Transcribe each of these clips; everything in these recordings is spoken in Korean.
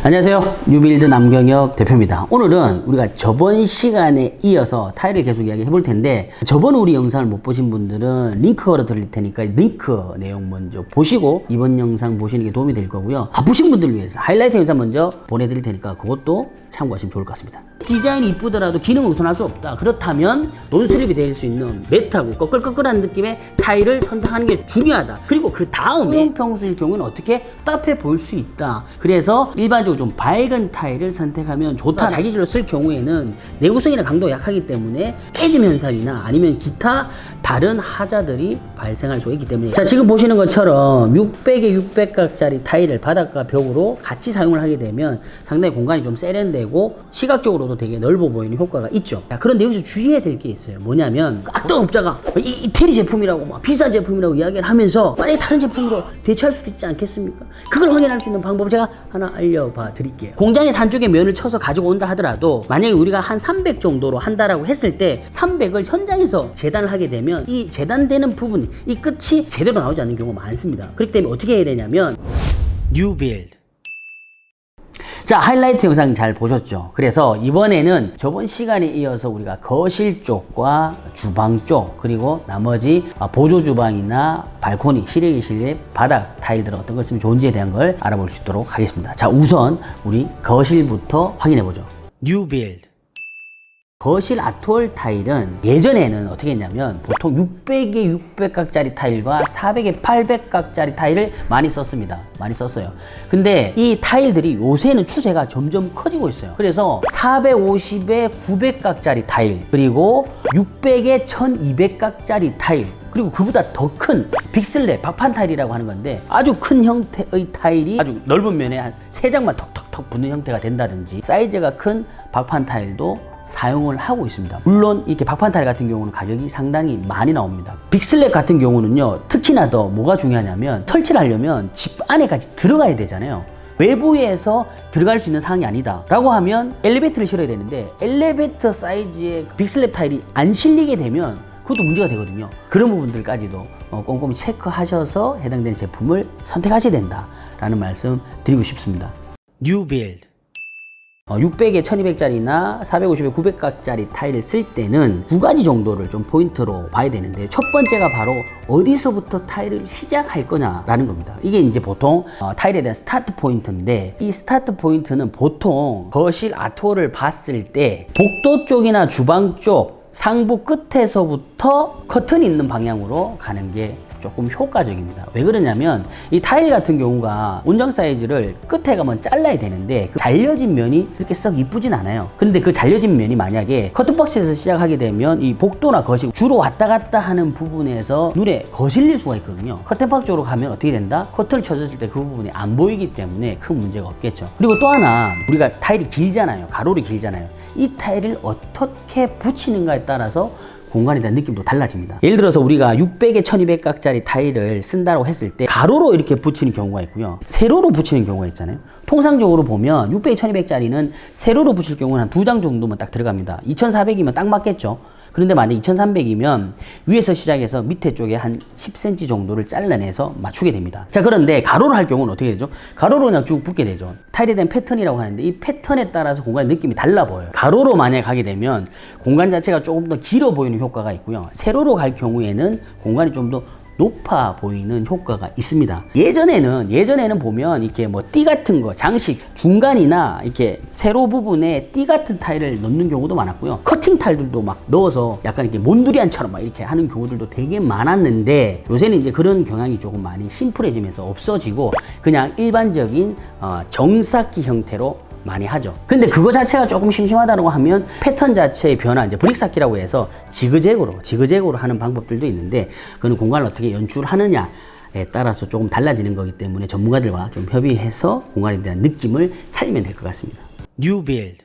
안녕하세요. 뉴빌드 남경혁 대표입니다. 오늘은 우리가 저번 시간에 이어서 타일을 계속 이야기 해볼 텐데, 저번 우리 영상을 못 보신 분들은 링크 걸어 드릴 테니까 링크 내용 먼저 보시고 이번 영상 보시는 게 도움이 될 거고요. 바쁘신 분들을 위해서 하이라이트 영상 먼저 보내드릴 테니까 그것도 참고하시면 좋을 것 같습니다. 디자인이 이쁘더라도 기능을 우선할 수 없다. 그렇다면 논슬립이 될 수 있는 매트하고 꺼끌꺼끌한 느낌의 타일을 선택하는 게 중요하다. 그리고 그 다음에 평수일 경우는 어떻게 따뜻해 보일 수 있다. 그래서 일반적으로 좀 밝은 타일을 선택하면 좋다. 자기질로 쓸 경우에는 내구성이나 강도가 약하기 때문에 깨짐 현상이나 아니면 기타 다른 하자들이 발생할 수가 있기 때문에, 자, 지금 보시는 것처럼 600에 600각짜리 타일을 바닥과 벽으로 같이 사용을 하게 되면 상당히 공간이 좀 세련되고 시각적으로도 되게 넓어 보이는 효과가 있죠. 자, 그런데 여기서 주의해야 될 게 있어요. 뭐냐면 악덕 업자가 이태리 제품이라고 막 비싼 제품이라고 이야기를 하면서 만약에 다른 제품으로 대체할 수도 있지 않겠습니까? 그걸 확인할 수 있는 방법 제가 하나 알려봐 드릴게요. 공장에서 한쪽에 면을 쳐서 가지고 온다 하더라도 만약에 우리가 한 300 정도로 한다라고 했을 때 300을 현장에서 재단을 하게 되면 이 재단되는 부분이, 이 끝이 제대로 나오지 않는 경우가 많습니다. 그렇기 때문에 어떻게 해야 되냐면 뉴빌드. 자, 하이라이트 영상 잘 보셨죠? 그래서 이번에는 저번 시간에 이어서 우리가 거실 쪽과 주방 쪽, 그리고 나머지 보조 주방이나 발코니, 실외기실의 바닥 타일들은 어떤 걸 쓰면 좋은지에 대한 걸 알아볼 수 있도록 하겠습니다. 자, 우선 우리 거실부터 확인해 보죠. 뉴빌드. 거실 아트월 타일은 예전에는 어떻게 했냐면 보통 600에 600각짜리 타일과 400에 800각짜리 타일을 많이 썼습니다. 많이 썼어요. 근데 이 타일들이 요새는 추세가 점점 커지고 있어요. 그래서 450에 900각짜리 타일, 그리고 600에 1200각짜리 타일, 그리고 그보다 더 큰 빅슬랩, 박판 타일이라고 하는 건데 아주 큰 형태의 타일이 아주 넓은 면에 한 3장만 턱턱턱 붙는 형태가 된다든지, 사이즈가 큰 박판 타일도 사용을 하고 있습니다. 물론 이렇게 박판 타일 같은 경우는 가격이 상당히 많이 나옵니다. 빅슬랩 같은 경우는요, 특히나 더 뭐가 중요하냐면 설치를 하려면 집 안에까지 들어가야 되잖아요. 외부에서 들어갈 수 있는 상황이 아니다 라고 하면 엘리베이터를 실어야 되는데, 엘리베이터 사이즈의 빅슬랩 타일이 안 실리게 되면 그것도 문제가 되거든요. 그런 부분들까지도 꼼꼼히 체크하셔서 해당되는 제품을 선택하셔야 된다 라는 말씀 드리고 싶습니다. 뉴빌드. 600에 1200짜리나 450에 900각짜리 타일을 쓸 때는 2가지 정도를 좀 포인트로 봐야 되는데, 첫 번째가 바로 어디서부터 타일을 시작할 거냐라는 겁니다. 이게 이제 보통 타일에 대한 스타트 포인트인데, 이 스타트 포인트는 보통 거실 아트월을 봤을 때 복도 쪽이나 주방 쪽 상부 끝에서부터 커튼이 있는 방향으로 가는 게 조금 효과적입니다. 왜 그러냐면 이 타일 같은 경우가 온정 사이즈를 끝에 가면 잘라야 되는데 그 잘려진 면이 그렇게 썩 이쁘진 않아요. 근데 그 잘려진 면이 만약에 커튼박스에서 시작하게 되면 이 복도나 거실 주로 왔다 갔다 하는 부분에서 눈에 거슬릴 수가 있거든요. 커튼박 쪽으로 가면 어떻게 된다? 커튼을 쳐줬을 때 그 부분이 안 보이기 때문에 큰 문제가 없겠죠. 그리고 또 하나, 우리가 타일이 길잖아요. 가로로 길잖아요. 이 타일을 어떻게 붙이는가에 따라서 공간에 대한 느낌도 달라집니다. 예를 들어서 우리가 600에 1200각짜리 타일을 쓴다고 했을 때 가로로 이렇게 붙이는 경우가 있고요, 세로로 붙이는 경우가 있잖아요. 통상적으로 보면 600에 1200짜리는 세로로 붙일 경우는 한 2장 정도만 딱 들어갑니다. 2400이면 딱 맞겠죠. 그런데 만약 2300이면 위에서 시작해서 밑에 쪽에 한 10cm 정도를 잘라내서 맞추게 됩니다. 자, 그런데 가로로 할 경우는 어떻게 되죠? 가로로 그냥 쭉 붙게 되죠. 타일에 대한 패턴이라고 하는데 이 패턴에 따라서 공간의 느낌이 달라 보여요. 가로로 만약에 가게 되면 공간 자체가 조금 더 길어 보이는 효과가 있고요, 세로로 갈 경우에는 공간이 좀 더 높아 보이는 효과가 있습니다. 예전에는 보면 이렇게 뭐 띠 같은 거, 장식 중간이나 이렇게 세로 부분에 띠 같은 타일을 넣는 경우도 많았고요, 커팅 타일들도 막 넣어서 약간 이렇게 몬두리안처럼 막 이렇게 하는 경우들도 되게 많았는데, 요새는 이제 그런 경향이 조금 많이 심플해지면서 없어지고 그냥 일반적인 정사키 형태로 많이 하죠. 근데 그거 자체가 조금 심심하다고 하면 패턴 자체의 변화, 이제 브릭사키라고 해서 지그재그로 하는 방법들도 있는데, 그거는 공간을 어떻게 연출하느냐에 따라서 조금 달라지는 거기 때문에 전문가들과 좀 협의해서 공간에 대한 느낌을 살리면 될 것 같습니다. 뉴빌드.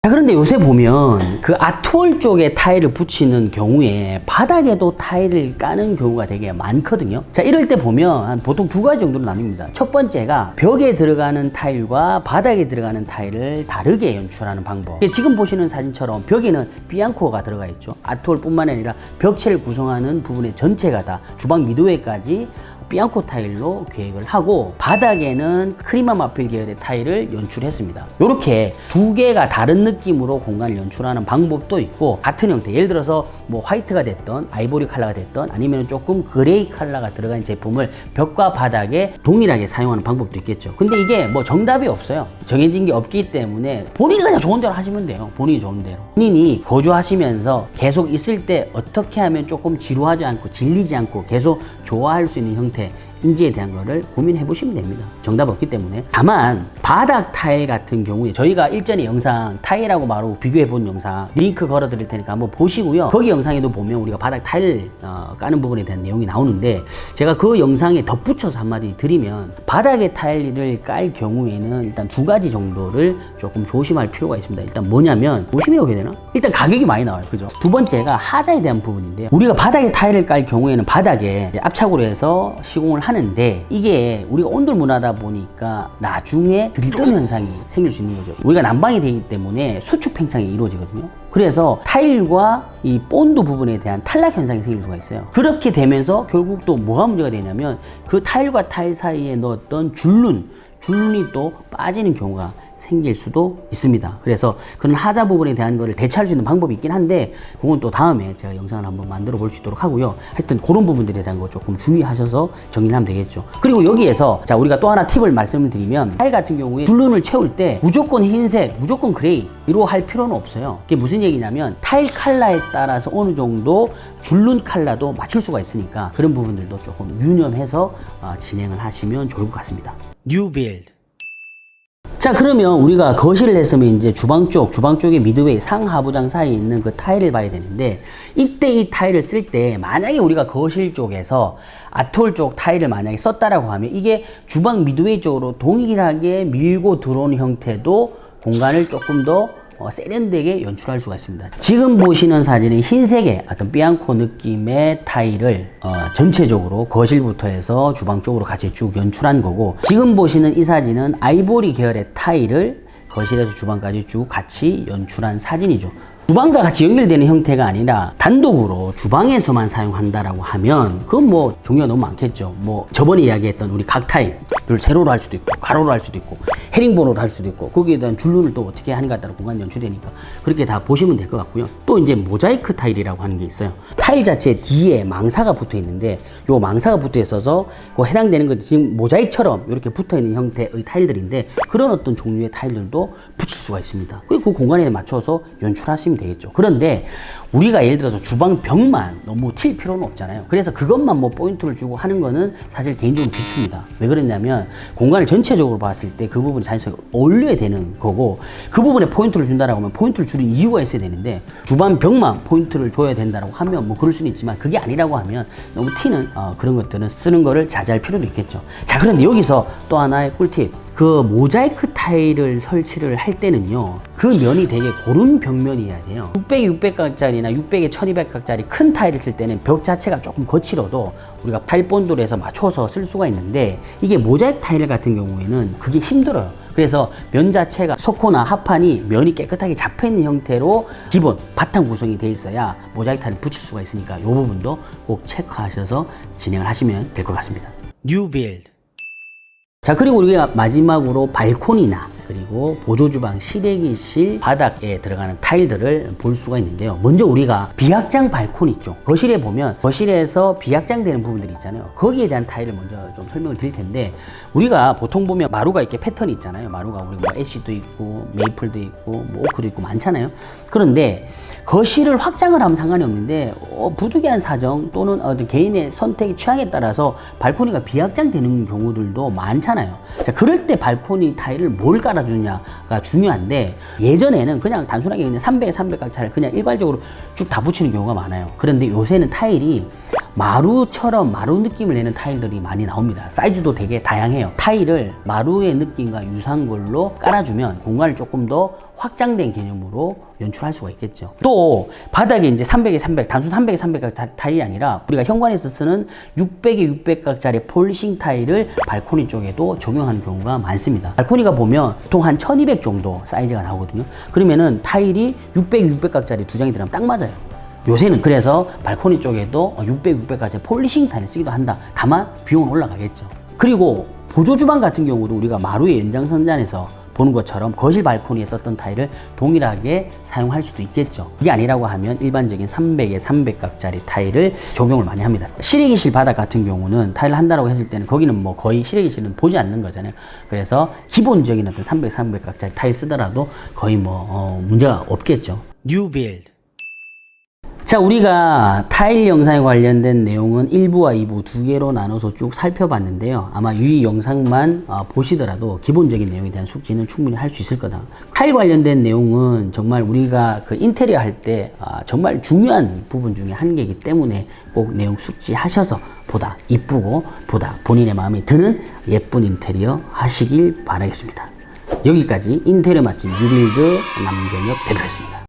자, 그런데 요새 보면 그 아트월 쪽에 타일을 붙이는 경우에 바닥에도 타일을 까는 경우가 되게 많거든요. 자, 이럴 때 보면 보통 2가지 정도로 나뉩니다. 첫 번째가 벽에 들어가는 타일과 바닥에 들어가는 타일을 다르게 연출하는 방법. 지금 보시는 사진처럼 벽에는 비앙코가 들어가 있죠. 아트월 뿐만 아니라 벽체를 구성하는 부분의 전체가 다 주방 미드웨이까지 비앙코 타일로 계획을 하고 바닥에는 크리마 마필 계열의 타일을 연출했습니다. 이렇게 두 개가 다른 느낌으로 공간을 연출하는 방법도 있고 같은 형태, 예를 들어서 뭐 화이트가 됐던 아이보리 컬러가 됐던 아니면 조금 그레이 컬러가 들어간 제품을 벽과 바닥에 동일하게 사용하는 방법도 있겠죠. 근데 이게 뭐 정답이 없어요. 정해진 게 없기 때문에 본인이 그냥 좋은 대로 하시면 돼요. 본인이 좋은 대로. 본인이 거주하시면서 계속 있을 때 어떻게 하면 조금 지루하지 않고 질리지 않고 계속 좋아할 수 있는 형태인지에 대한 거를 고민해 보시면 됩니다. 정답 없기 때문에. 다만 바닥 타일 같은 경우에 저희가 일전에 영상 타일하고 마루 비교해 본 영상 링크 걸어 드릴 테니까 한번 보시고요. 거기 영상에도 보면 우리가 바닥 타일 까는 부분에 대한 내용이 나오는데 제가 그 영상에 덧붙여서 한마디 드리면 바닥에 타일을 깔 경우에는 일단 두 가지 정도를 조금 조심할 필요가 있습니다. 일단 뭐냐면 조심이라고 해야 되나? 일단 가격이 많이 나와요. 그죠? 두 번째가 하자에 대한 부분인데요. 우리가 바닥에 타일을 깔 경우에는 바닥에 압착으로 해서 시공을 하는데 이게 우리가 온돌 문화다 보니까 나중에 들뜬 현상이 생길 수 있는 거죠. 우리가 난방이 되기 때문에 수축 팽창이 이루어지거든요. 그래서 타일과 이 본드 부분에 대한 탈락 현상이 생길 수가 있어요. 그렇게 되면서 결국 또 뭐가 문제가 되냐면 그 타일과 타일 사이에 넣었던 줄눈이 또 빠지는 경우가 생길 수도 있습니다. 그래서 그런 하자 부분에 대한 거를 대체할 수 있는 방법이 있긴 한데 그건 또 다음에 제가 영상을 한번 만들어 볼 수 있도록 하고요. 하여튼 그런 부분들에 대한 거 조금 주의하셔서 정리를 하면 되겠죠. 그리고 여기에서 자 우리가 또 하나 팁을 말씀을 드리면 타일 같은 경우에 줄눈을 채울 때 무조건 흰색, 무조건 그레이로 할 필요는 없어요. 그게 무슨 얘기냐면 타일 컬러에 따라서 어느 정도 줄눈 컬러도 맞출 수가 있으니까 그런 부분들도 조금 유념해서 진행을 하시면 좋을 것 같습니다. 뉴 빌드. 자 그러면 우리가 거실을 했으면 이제 주방 쪽의 미드웨이 상하부장 사이에 있는 그 타일을 봐야 되는데 이때 이 타일을 쓸 때 만약에 우리가 거실 쪽에서 아톨 쪽 타일을 만약에 썼다라고 하면 이게 주방 미드웨이 쪽으로 동일하게 밀고 들어오는 형태도 공간을 조금 더 세련되게 연출할 수가 있습니다. 지금 보시는 사진은 흰색의 어떤 비앙코 느낌의 타일을 전체적으로 거실부터 해서 주방 쪽으로 같이 쭉 연출한 거고 지금 보시는 이 사진은 아이보리 계열의 타일을 거실에서 주방까지 쭉 같이 연출한 사진이죠. 주방과 같이 연결되는 형태가 아니라 단독으로 주방에서만 사용한다라고 하면 그건 뭐 종류가 너무 많겠죠. 뭐 저번에 이야기했던 우리 각 타일을 세로로 할 수도 있고 가로로 할 수도 있고 헤링본으로 할 수도 있고 거기에 대한 줄눈을 또 어떻게 하는가 따라 공간이 연출되니까 그렇게 다 보시면 될 것 같고요. 또 이제 모자이크 타일이라고 하는 게 있어요. 타일 자체 뒤에 망사가 붙어 있는데 요 망사가 붙어 있어서 그 해당되는 것 지금 모자이크처럼 이렇게 붙어 있는 형태의 타일들인데 그런 어떤 종류의 타일들도 붙일 수가 있습니다. 그리고 그 공간에 맞춰서 연출하시면 되겠죠. 그런데 우리가 예를 들어서 주방 벽만 너무 튈 필요는 없잖아요. 그래서 그것만 뭐 포인트를 주고 하는 거는 사실 개인적으로 비춥니다. 왜 그랬냐면 공간을 전체적으로 봤을 때 그 부분이 자연스럽게 어울려야 되는 거고 그 부분에 포인트를 준다라고 하면 포인트를 줄인 이유가 있어야 되는데 주방 벽만 포인트를 줘야 된다라고 하면 뭐 그럴 수는 있지만 그게 아니라고 하면 너무 튀는 그런 것들은 쓰는 거를 자제할 필요도 있겠죠. 자 그런데 여기서 또 하나의 꿀팁, 그 모자이크 타일을 설치를 할 때는요 그 면이 되게 고른 벽면이어야 돼요. 600에 600각짜리나 600에 1200각짜리 큰 타일을 쓸 때는 벽 자체가 조금 거칠어도 우리가 타일 본드로 해서 맞춰서 쓸 수가 있는데 이게 모자이크 타일 같은 경우에는 그게 힘들어요. 그래서 면 자체가 석호나 합판이 면이 깨끗하게 잡혀있는 형태로 기본 바탕 구성이 돼 있어야 모자이크 타일을 붙일 수가 있으니까 이 부분도 꼭 체크하셔서 진행을 하시면 될 것 같습니다. 뉴 빌드. 자 그리고 우리가 마지막으로 발코니나 그리고 보조주방 시래기실 바닥에 들어가는 타일들을 볼 수가 있는데요. 먼저 우리가 비확장 발코니 쪽 거실에 보면 거실에서 비확장 되는 부분들이 있잖아요. 거기에 대한 타일을 먼저 좀 설명을 드릴 텐데 우리가 보통 보면 마루가 이렇게 패턴이 있잖아요. 마루가 우리 뭐 애쉬도 있고 메이플도 있고 뭐 오크도 있고 많잖아요. 그런데 거실을 확장을 하면 상관이 없는데 부득이한 사정 또는 어떤 개인의 선택의 취향에 따라서 발코니가 비확장되는 경우들도 많잖아요. 자, 그럴 때 발코니 타일을 뭘 깔아주느냐가 중요한데 예전에는 그냥 단순하게 그냥 300에 300각짜리를 그냥 일괄적으로 쭉 다 붙이는 경우가 많아요. 그런데 요새는 타일이 마루처럼 마루 느낌을 내는 타일들이 많이 나옵니다. 사이즈도 되게 다양해요. 타일을 마루의 느낌과 유사한 걸로 깔아주면 공간을 조금 더 확장된 개념으로 연출할 수가 있겠죠. 또 바닥에 이제 300에 300 단순 300에 300각 타일이 아니라 우리가 현관에서 쓰는 600에 600각짜리 폴싱 타일을 발코니 쪽에도 적용하는 경우가 많습니다. 발코니가 보면 보통 한 1200 정도 사이즈가 나오거든요. 그러면은 타일이 600, 600각짜리 두 장이 들어가면 딱 맞아요. 요새는 그래서 발코니 쪽에도 600까지 폴리싱 타일 쓰기도 한다. 다만 비용은 올라가겠죠. 그리고 보조 주방 같은 경우도 우리가 마루의 연장선상에서 보는 것처럼 거실 발코니에 썼던 타일을 동일하게 사용할 수도 있겠죠. 이게 아니라고 하면 일반적인 300에 300각짜리 타일을 적용을 많이 합니다. 실외기실 바닥 같은 경우는 타일을 한다고 했을 때는 거기는 뭐 거의 실외기실은 보지 않는 거잖아요. 그래서 기본적인 어떤 300, 300각짜리 타일 쓰더라도 거의 뭐 문제가 없겠죠. 뉴 빌드. 자, 우리가 타일 영상에 관련된 내용은 1부와 2부 두 개로 나눠서 쭉 살펴봤는데요. 아마 이 영상만 보시더라도 기본적인 내용에 대한 숙지는 충분히 할 수 있을 거다. 타일 관련된 내용은 정말 우리가 그 인테리어 할 때 정말 중요한 부분 중에 한 개이기 때문에 꼭 내용 숙지하셔서 보다 이쁘고 보다 본인의 마음에 드는 예쁜 인테리어 하시길 바라겠습니다. 여기까지 인테리어 맛집 뉴빌드 남경혁 대표였습니다.